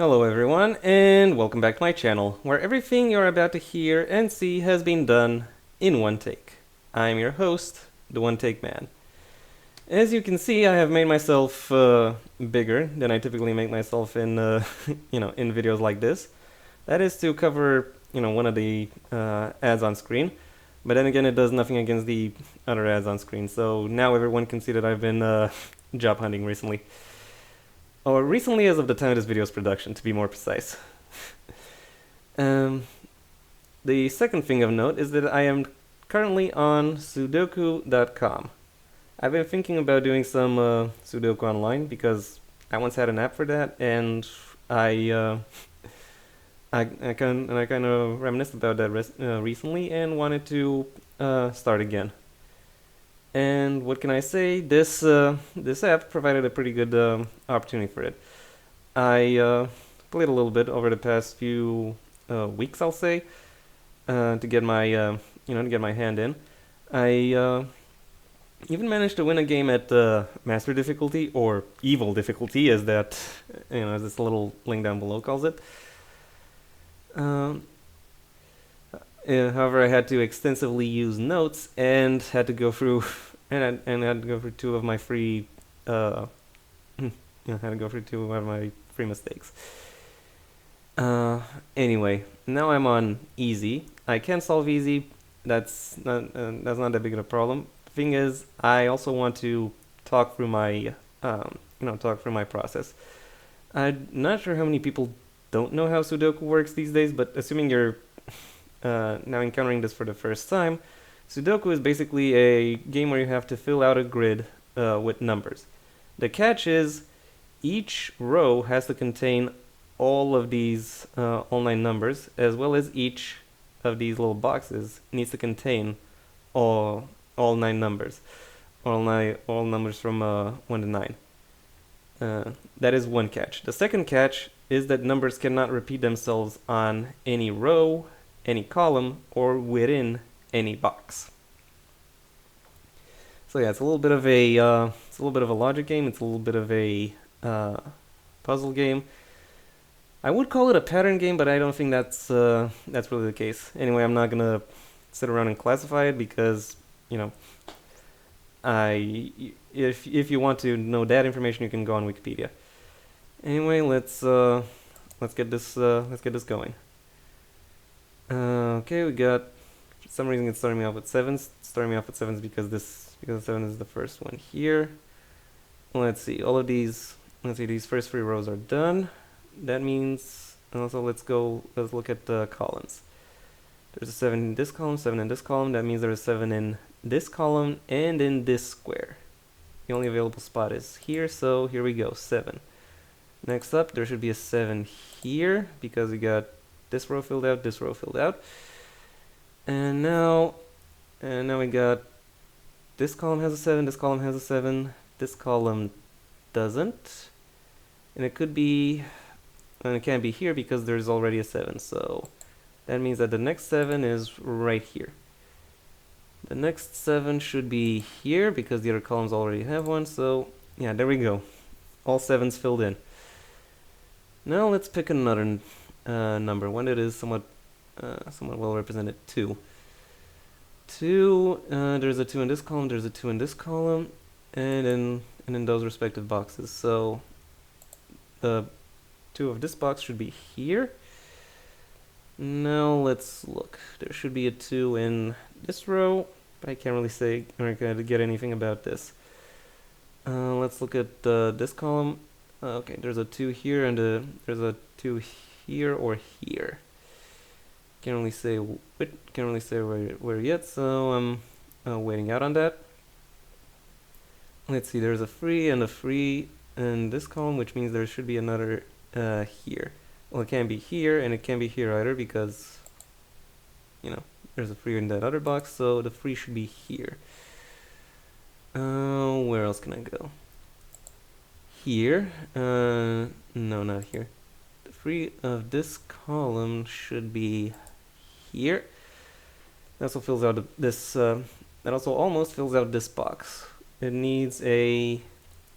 Hello everyone, and welcome back to my channel, where everything you're about to hear and see has been done in one take. I'm your host, the One Take Man. As you can see, I have made myself bigger than I typically make myself in, in videos like this. That is to cover, one of the ads on screen. But then again, it does nothing against the other ads on screen. So now everyone can see that I've been job hunting recently. Or recently as of the time of this video's production, to be more precise. um, the second thing of note is that I am currently on Sudoku.com. I've been thinking about doing some Sudoku online because I once had an app for that, and I kind of reminisced about that recently and wanted to start again. And what can I say? This app provided a pretty good opportunity for it. I played a little bit over the past few weeks, I'll say, to get my to get my hand in. I even managed to win a game at master difficulty, or evil difficulty, as that as this little link down below calls it. Um, However, I had to extensively use notes and had to go through and had to go through two of my free had to go through two of my free mistakes. Anyway, now I'm on easy. I can solve easy. That's not that big of a problem. Thing is, I also want to talk through my talk through my process. I'm not sure how many people don't know how Sudoku works these days, but assuming you're now encountering this for the first time, Sudoku is basically a game where you have to fill out a grid with numbers. The catch is each row has to contain all of these all 9 numbers, as well as each of these little boxes needs to contain all 9 numbers, all numbers from 1 to 9. That is one catch. The second catch is that numbers cannot repeat themselves on any row, any column, or within any box. So yeah, it's a little bit of a logic game. It's a little bit of a puzzle game. I would call it a pattern game, but I don't think that's really the case. Anyway, I'm not gonna sit around and classify it because if you want to know that information, you can go on Wikipedia. Anyway, let's get this going. Okay, we got, for some reason it's starting me off with 7s. Starting me off with 7s because 7 is the first one here. Let's see, these first 3 rows are done. That means, also let's look at the columns. There's a 7 in this column, 7 in this column. That means there's a 7 in this column and in this square. The only available spot is here, so here we go, 7. Next up, there should be a 7 here because we got this row filled out, this row filled out. And now we got this column has a 7, this column has a 7, this column doesn't. And it can't be here because there's already a 7, so that means that the next 7 is right here. The next 7 should be here because the other columns already have one, so yeah, there we go. All 7s filled in. Now let's pick another number, one that is somewhat well represented, 2. 2, there's a 2 in this column, there's a 2 in this column, and in those respective boxes. So the 2 of this box should be here. Now let's look. There should be a 2 in this row, but I can't really say or get anything about this. Let's look at this column. Okay, there's a 2 here and there's a 2 here or here. Can't really say where yet, so I'm waiting out on that. Let's see, there's a 3 and a 3 in this column, which means there should be another here. Well, it can't be here, and it can't be here either because, there's a 3 in that other box, so the 3 should be here. Where else can I go? Here. No, not here. The 3 of this column should be here. That also fills out this. That also almost fills out this box. It needs a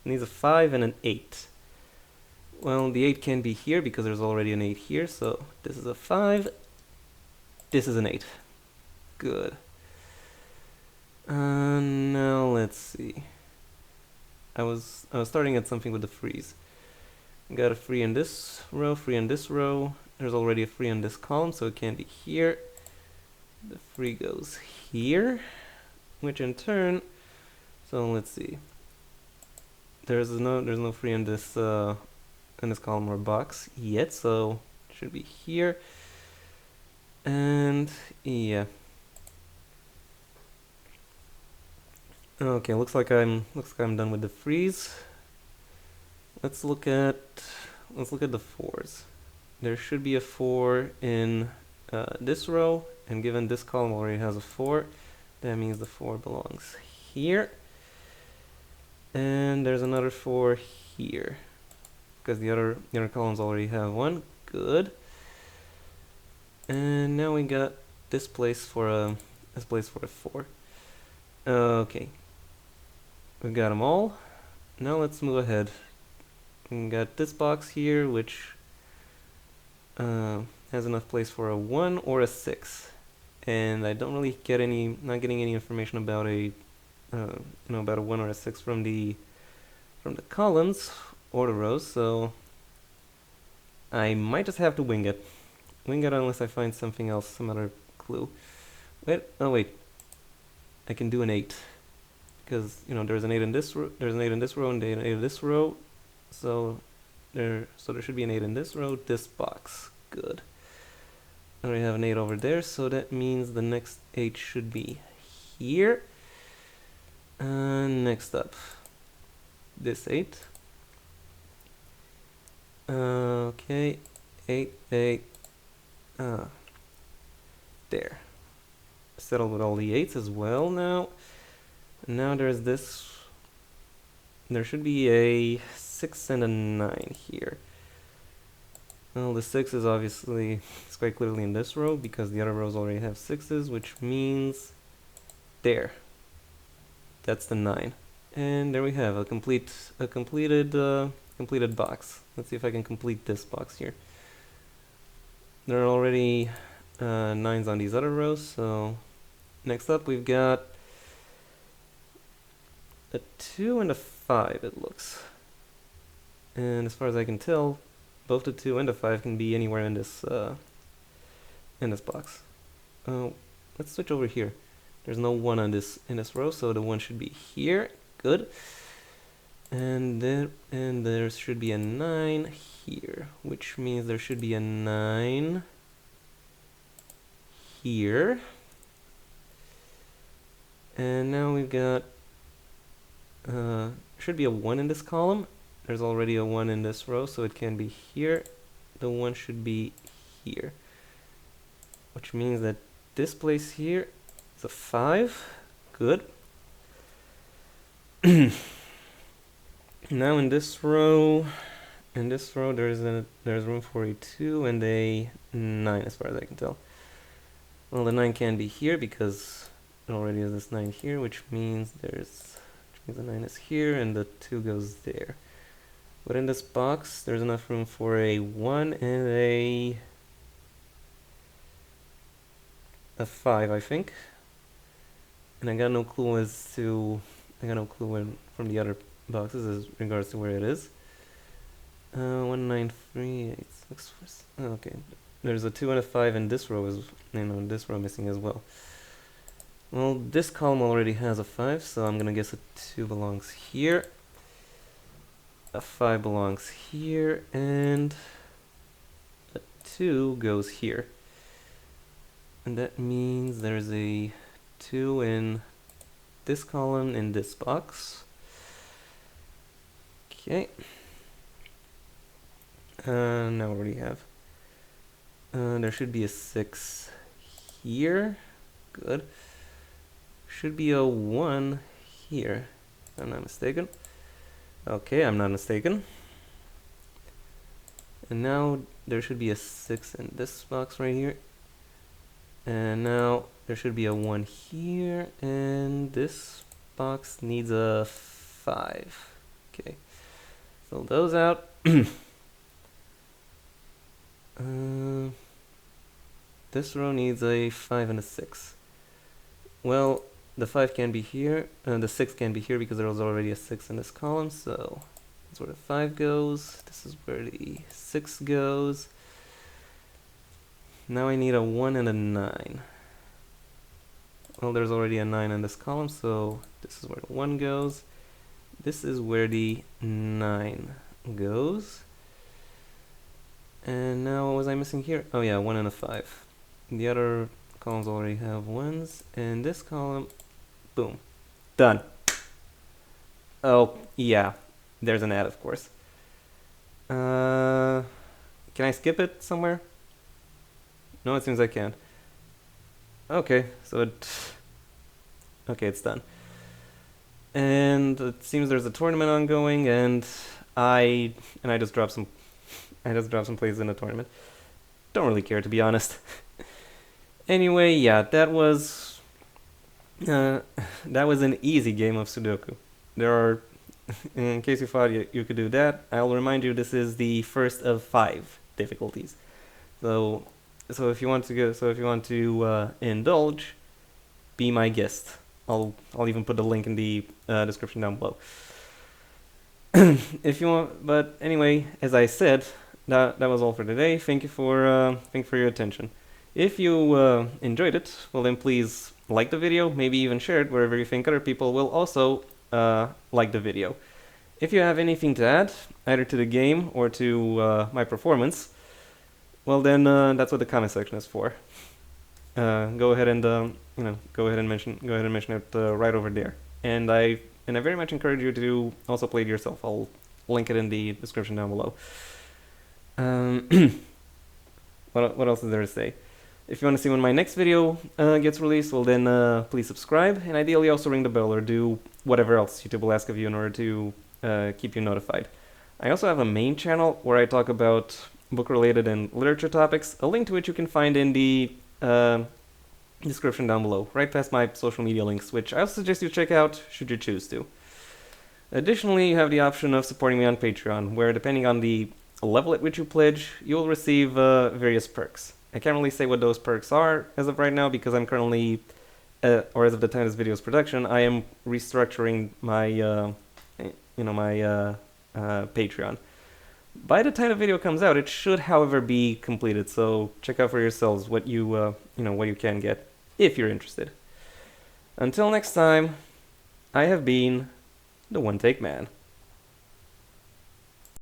5 and an 8. Well, the 8 can be here because there's already an 8 here, so this is a 5. This is an 8. Good. Now let's see. I was starting at something with the freeze. Got a free in this row, free in this row. There's already a free in this column, so it can't be here. The free goes here, which in turn, so let's see. There's no free in this column or box yet, so it should be here. And yeah. Okay, looks like I'm done with the freeze. Let's look at the 4s. There should be a 4 in this row, and given this column already has a 4, that means the 4 belongs here. And there's another 4 here, because the other columns already have 1. Good. And now we got this place for a 4. Okay. We've got them all. Now let's move ahead. We got this box here, which has enough place for a 1 or a 6, and I don't really get not getting any information about a about a 1 or a 6 from the columns or the rows, so I might just have to wing it unless I find something else, some other clue. Wait, I can do an 8, because there's an 8 in this row, there's an 8 in this row, and an 8 in this row, so there should be an 8 in this row, this box. Good. I already have an 8 over there, so that means the next 8 should be here. Next up, this 8. Okay, 8, 8. There. Settled with all the 8s as well now. And now there's this. There should be a 6 and a 9 here. Well, the 6 is obviously, it's quite clearly in this row because the other rows already have 6s, which means there. That's the 9. And there we have a completed box. Let's see if I can complete this box here. There are already 9s on these other rows, so next up we've got a 2 and a 5, it looks. And as far as I can tell, both the 2 and the 5 can be anywhere in this box. Let's switch over here. There's no 1 on in this row, so the 1 should be here. Good. And there should be a 9 here, which means there should be a 9 here. And now we've got should be a 1 in this column. There's already a 1 in this row, so it can be here. The 1 should be here, which means that this place here is a 5. Good. Now in this row there's room for a 2 and a 9 as far as I can tell. Well, the 9 can be here because it already has this 9 here, which means the 9 is here and the 2 goes there. But in this box, there's enough room for a 1 and a 5, I think. And I got no clue from the other boxes as regards to where it is. 1, 9, 3, 8, 6, 4, okay. There's a 2 and a 5 in this row this row missing as well. Well, this column already has a 5, so I'm gonna guess a 2 belongs here. A 5 belongs here, and a 2 goes here. And that means there's a 2 in this column in this box. Okay. Now what do we have? There should be a 6 here. Good. Should be a 1 here, if I'm not mistaken. Okay, I'm not mistaken. And now there should be a 6 in this box right here. And now there should be a 1 here, and this box needs a 5. Okay, fill those out. This row needs a 5 and a 6. Well, the 5 can be here, and the 6 can be here because there was already a 6 in this column, so that's where the 5 goes. This is where the 6 goes. Now I need a 1 and a 9. Well, there's already a 9 in this column, so this is where the 1 goes. This is where the 9 goes. And now what was I missing here? Oh yeah, 1 and a 5. The other columns already have 1s, and this column, boom, done. Oh, yeah, there's an add, of course. Can I skip it somewhere? No, it seems I can't. Okay, so okay, it's done. And it seems there's a tournament ongoing, and I just dropped some plays in the tournament. Don't really care, to be honest. Anyway, yeah, that was an easy game of Sudoku. There are, in case you thought you could do that, I'll remind you this is the first of 5 difficulties. So if you want to indulge, be my guest. I'll even put the link in the description down below. If you want, but anyway, as I said, that was all for today. Thank you for your attention. If you enjoyed it, well then please like the video, maybe even share it wherever you think other people will also like the video. If you have anything to add, either to the game or to my performance, well then that's what the comment section is for. Go ahead and mention it right over there. And I very much encourage you to also play it yourself. I'll link it in the description down below. What else is there to say? If you want to see when my next video gets released, well then please subscribe, and ideally also ring the bell or do whatever else YouTube will ask of you in order to keep you notified. I also have a main channel where I talk about book-related and literature topics, a link to which you can find in the description down below, right past my social media links, which I also suggest you check out should you choose to. Additionally, you have the option of supporting me on Patreon, where depending on the level at which you pledge, you will receive various perks. I can't really say what those perks are as of right now because I'm currently, or as of the time of this video's production, I am restructuring my, Patreon. By the time the video comes out, it should, however, be completed. So check out for yourselves what you can get if you're interested. Until next time, I have been the One Take Man.